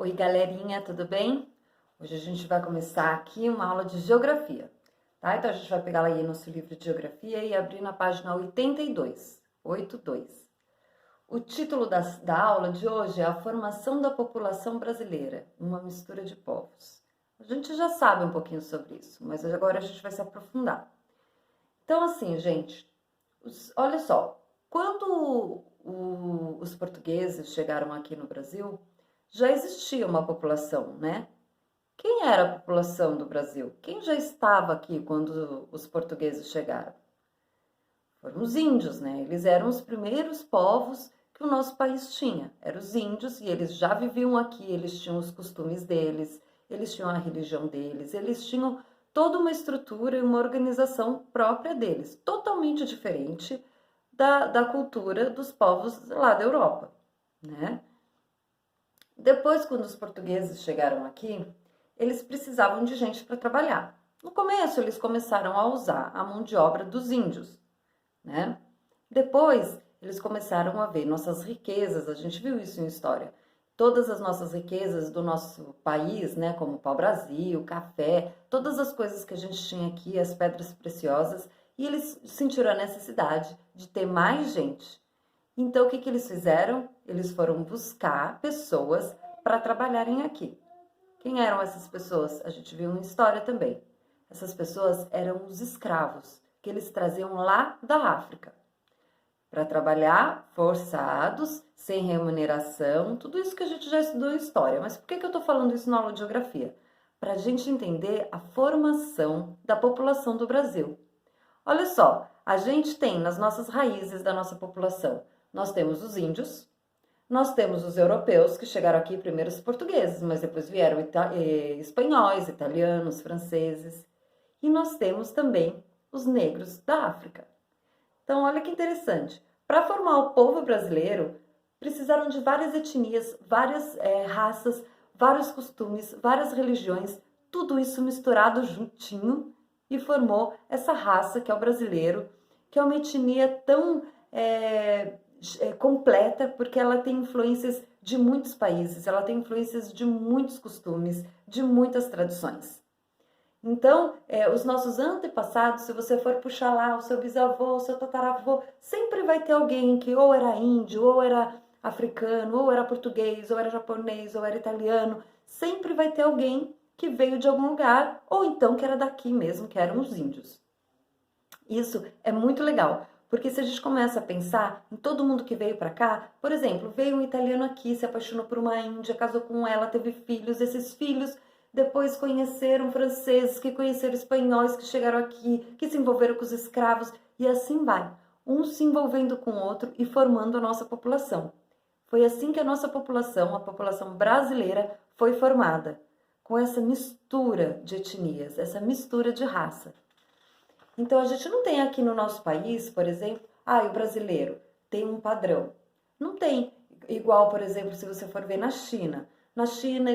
Oi, galerinha, tudo bem? Hoje a gente vai começar aqui uma aula de geografia, tá? Então a gente vai pegar aí nosso livro de geografia e abrir na página 82, 82. O título da aula de hoje é A Formação da População Brasileira, uma mistura de povos. A gente já sabe um pouquinho sobre isso, mas agora a gente vai se aprofundar. Então, assim, gente, olha só, quando os portugueses chegaram aqui no Brasil, já existia uma população, né? Quem era a população do Brasil? Quem já estava aqui quando os portugueses chegaram? Foram os índios, né? Eles eram os primeiros povos que o nosso país tinha. Eram os índios e eles já viviam aqui, eles tinham os costumes deles, eles tinham a religião deles, eles tinham toda uma estrutura e uma organização própria deles, totalmente diferente da cultura dos povos lá da Europa, né? Depois, quando os portugueses chegaram aqui, eles precisavam de gente para trabalhar. No começo, eles começaram a usar a mão de obra dos índios, né? Depois, eles começaram a ver nossas riquezas, a gente viu isso em história. Todas as nossas riquezas do nosso país, né, como o pau-brasil, café, todas as coisas que a gente tinha aqui, as pedras preciosas, e eles sentiram a necessidade de ter mais gente. Então, o que que eles fizeram? Eles foram buscar pessoas para trabalharem aqui. Quem eram essas pessoas? A gente viu em história também. Essas pessoas eram os escravos, que eles traziam lá da África para trabalhar forçados, sem remuneração, tudo isso que a gente já estudou em história. Mas por que eu estou falando isso na aula de geografia? Para a gente entender a formação da população do Brasil. Olha só, a gente tem nas nossas raízes da nossa população, nós temos os índios, nós temos os europeus, que chegaram aqui primeiro os portugueses, mas depois vieram espanhóis, italianos, franceses. E nós temos também os negros da África. Então, olha que interessante. Para formar o povo brasileiro, precisaram de várias etnias, várias raças, vários costumes, várias religiões, tudo isso misturado juntinho e formou essa raça que é o brasileiro, que é uma etnia tão completa, porque ela tem influências de muitos países, ela tem influências de muitos costumes, de muitas tradições. Então, os nossos antepassados, se você for puxar lá o seu bisavô, o seu tataravô, sempre vai ter alguém que ou era índio, ou era africano, ou era português, ou era japonês, ou era italiano. Sempre vai ter alguém que veio de algum lugar, ou então que era daqui mesmo, que eram os índios. Isso é muito legal, porque se a gente começa a pensar em todo mundo que veio para cá, por exemplo, veio um italiano aqui, se apaixonou por uma índia, casou com ela, teve filhos, esses filhos depois conheceram franceses, que conheceram espanhóis, que chegaram aqui, que se envolveram com os escravos, e assim vai, um se envolvendo com o outro e formando a nossa população. Foi assim que a nossa população, a população brasileira, foi formada, com essa mistura de etnias, essa mistura de raça. Então, a gente não tem aqui no nosso país, por exemplo, o brasileiro tem um padrão. Não tem igual, por exemplo, se você for ver na China. Na China,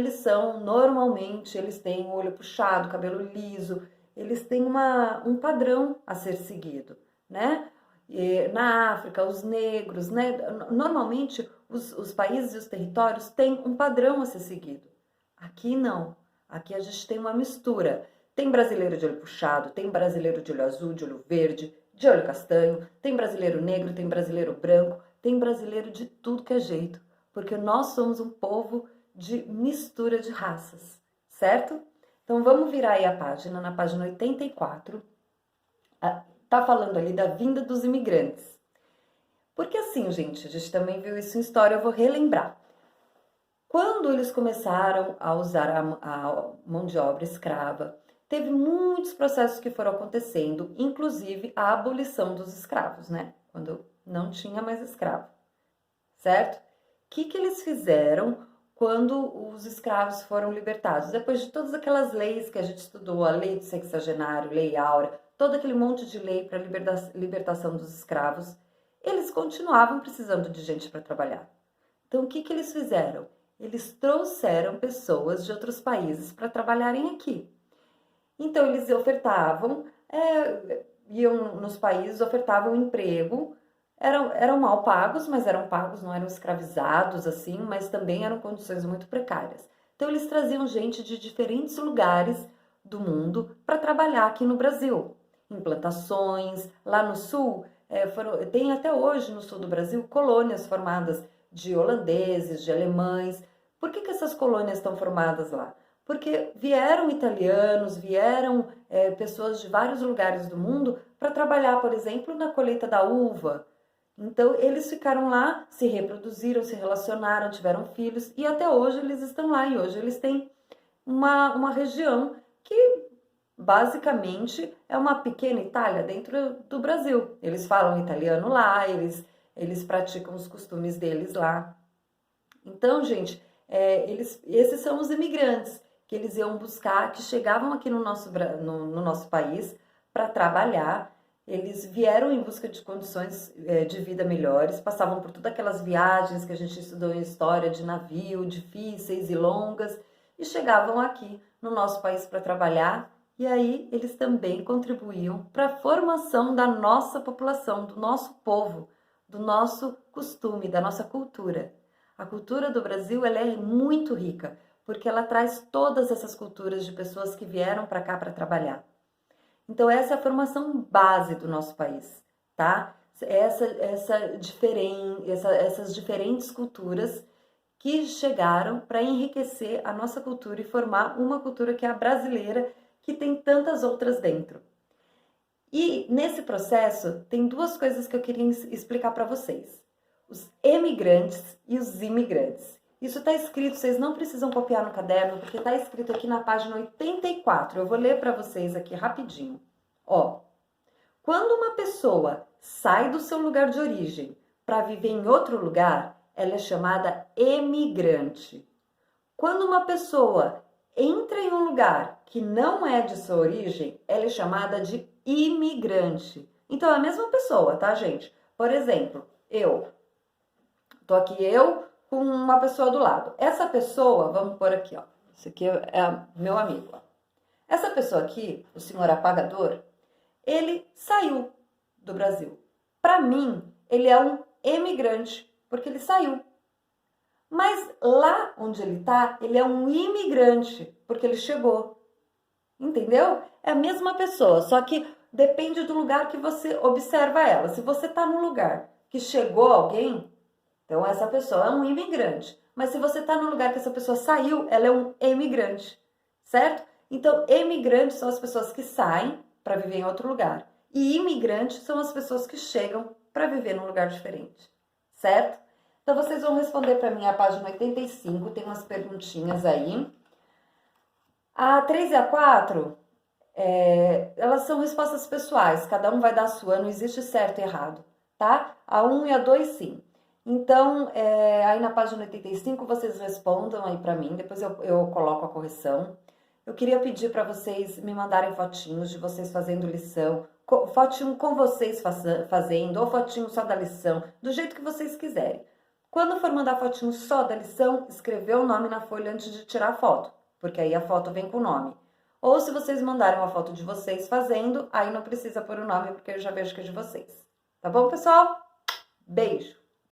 normalmente, eles têm o olho puxado, cabelo liso, eles têm um padrão a ser seguido, né? E na África, os negros, né? Normalmente, os países e os territórios têm um padrão a ser seguido. Aqui não. Aqui a gente tem uma mistura. Tem brasileiro de olho puxado, tem brasileiro de olho azul, de olho verde, de olho castanho, tem brasileiro negro, tem brasileiro branco, tem brasileiro de tudo que é jeito, porque nós somos um povo de mistura de raças, certo? Então vamos virar aí a página, na página 84, tá falando ali da vinda dos imigrantes. Porque assim, gente, a gente também viu isso em história, eu vou relembrar. Quando eles começaram a usar a mão de obra escrava, teve muitos processos que foram acontecendo, inclusive a abolição dos escravos, né? Quando não tinha mais escravo, certo? O que eles fizeram quando os escravos foram libertados? Depois de todas aquelas leis que a gente estudou, a lei do sexagenário, lei áurea, todo aquele monte de lei para libertação dos escravos, eles continuavam precisando de gente para trabalhar. Então, o que eles fizeram? Eles trouxeram pessoas de outros países para trabalharem aqui. Então, eles ofertavam, iam nos países, ofertavam emprego eram mal pagos, mas eram pagos, não eram escravizados assim, mas também eram condições muito precárias. Então eles traziam gente de diferentes lugares do mundo para trabalhar aqui no Brasil. Em plantações, lá no sul, tem até hoje no sul do Brasil colônias formadas de holandeses, de alemães. Por que essas colônias estão formadas lá? Porque vieram italianos, vieram pessoas de vários lugares do mundo para trabalhar, por exemplo, na colheita da uva. Então, eles ficaram lá, se reproduziram, se relacionaram, tiveram filhos e até hoje eles estão lá. E hoje eles têm uma região que basicamente é uma pequena Itália dentro do Brasil. Eles falam italiano lá, eles praticam os costumes deles lá. Então, gente, esses são os imigrantes que eles iam buscar, que chegavam aqui no nosso país para trabalhar. Eles vieram em busca de condições de vida melhores, passavam por todas aquelas viagens que a gente estudou em história de navio, difíceis e longas, e chegavam aqui no nosso país para trabalhar, e aí eles também contribuíam para a formação da nossa população, do nosso povo, do nosso costume, da nossa cultura. A cultura do Brasil ela é muito rica, porque ela traz todas essas culturas de pessoas que vieram para cá para trabalhar. Então essa é a formação base do nosso país, tá? Essas diferentes culturas que chegaram para enriquecer a nossa cultura e formar uma cultura que é a brasileira, que tem tantas outras dentro. E nesse processo tem duas coisas que eu queria explicar para vocês. Os emigrantes e os imigrantes. Isso está escrito, vocês não precisam copiar no caderno, porque está escrito aqui na página 84. Eu vou ler para vocês aqui rapidinho. Ó, quando uma pessoa sai do seu lugar de origem para viver em outro lugar, ela é chamada emigrante. Quando uma pessoa entra em um lugar que não é de sua origem, ela é chamada de imigrante. Então é a mesma pessoa, tá, gente? Por exemplo, tô aqui com uma pessoa do lado. Essa pessoa, vamos pôr aqui, ó. Esse aqui é meu amigo, ó. Essa pessoa aqui, o senhor apagador, ele saiu do Brasil. Para mim, ele é um emigrante, porque ele saiu. Mas lá onde ele tá, ele é um imigrante, porque ele chegou. Entendeu? É a mesma pessoa, só que depende do lugar que você observa ela. Se você tá num lugar que chegou alguém, então essa pessoa é um imigrante. Mas se você tá num lugar que essa pessoa saiu, ela é um emigrante, certo? Então, emigrantes são as pessoas que saem para viver em outro lugar. E imigrantes são as pessoas que chegam para viver num lugar diferente, certo? Então, vocês vão responder para mim a página 85, tem umas perguntinhas aí. A 3 e a 4, elas são respostas pessoais, cada um vai dar a sua, não existe certo e errado, tá? A 1 e a 2, sim. Então, aí na página 85, vocês respondam aí para mim, depois eu coloco a correção. Eu queria pedir para vocês me mandarem fotinhos de vocês fazendo lição, fotinho com vocês fazendo, ou fotinho só da lição, do jeito que vocês quiserem. Quando for mandar fotinho só da lição, escrever o nome na folha antes de tirar a foto, porque aí a foto vem com o nome. Ou se vocês mandarem uma foto de vocês fazendo, aí não precisa pôr o nome, porque eu já vejo que é de vocês. Tá bom, pessoal? Beijo!